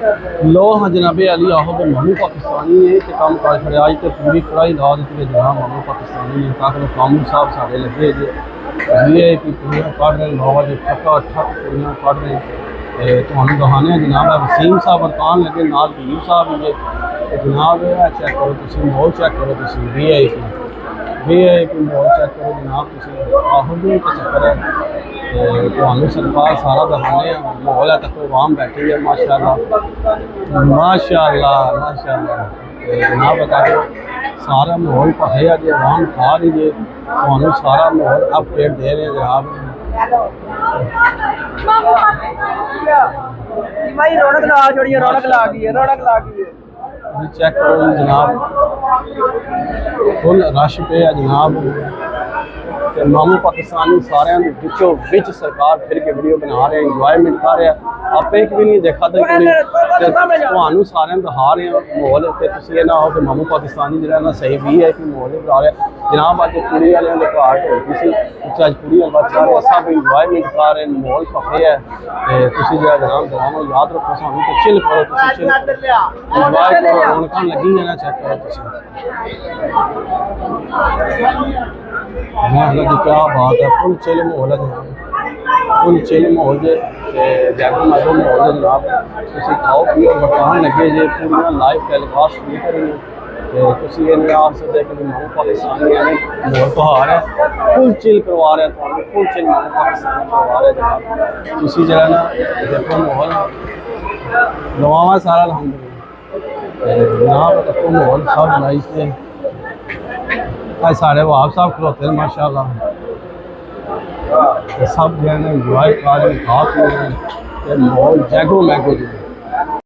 लो हाँ जनाबे अली आहो तो मामू पाकिस्तानी है तो काम कर खड़े आज तो पूरी कड़ाई ला दी कि जनाब मामू पाकिस्तानी है ताकि कानून साहब साढ़े लगे जे ये कि पूरियां काट रहे नौ बजे ठक्का ठक पूरियां काट रहे तो दहाने जनाब वसीम साहब बरतान लगे नाल भीम साहब ये जनाब चेक करो तुम माहौल चेक करो तुम वी आई पी माहौल चेक करो जनाब तुम आहो भी चक्कर है तो सरकार सारा दहाने माहौल है तक आवाम बैठी है माशाअल्लाह माशाअल्लाह माशाअल्लाह जनाब बता दो सारा माहौल है जी आवाम खा रही है तो सारा माहौल अपडेट दे रहे हैं जनाब भाई रौनक ला छोड़िए रौनक ला गई है रौनक ला गई है चेक करो जी जनाब फुल रश पे है जनाब ते मामू पाकिस्तानी सारे बिच सरकार फिर के वीडियो बना रहे हैं इंजॉयमेंट कर रहे हैं आप एक भी नहीं देखा तो सारे दिखा रहे हैं माहौल ये ना हो कि मामू पाकिस्तानी जो ना सही भी है कि माहौल बना रहे जनाब अज कुड़ी वाले घर होती सी अज कुड़ी वाले बच्चा सब इंजॉयमेंट कर रहे हैं माहौल पफे है तो जो जनाब दुआओं याद रखो सानू तो चिल करो इंजॉय करो रौनक लगी है ना चेक करो क्या बात है फुल चिल माहौल है फुल चिल माहौल जे जैगो मैगो माहौल है जनाब तुम खाओ पियो बरतान लगे जे पूरी लाइव टेलीकास्ट नहीं करेंगे तुम ये नहीं आ सकते कि मामू पाकिस्तानी माहौल बहार है फुल चिल करवा रहे हैं फुल चिल मामू पाकिस्तानी करवा रहे जनाब तुम जो ना देखो माहौल दुआवां सारा अलहमदुलिल्लाह जनाब देखो माहौल सब नाइस है आज साढ़े वहाब साहब खलोते हैं माशाअल्लाह सब जो है ना इंजॉय कर रहे खा पी रहे हैं माहौल जैगो मैगो जी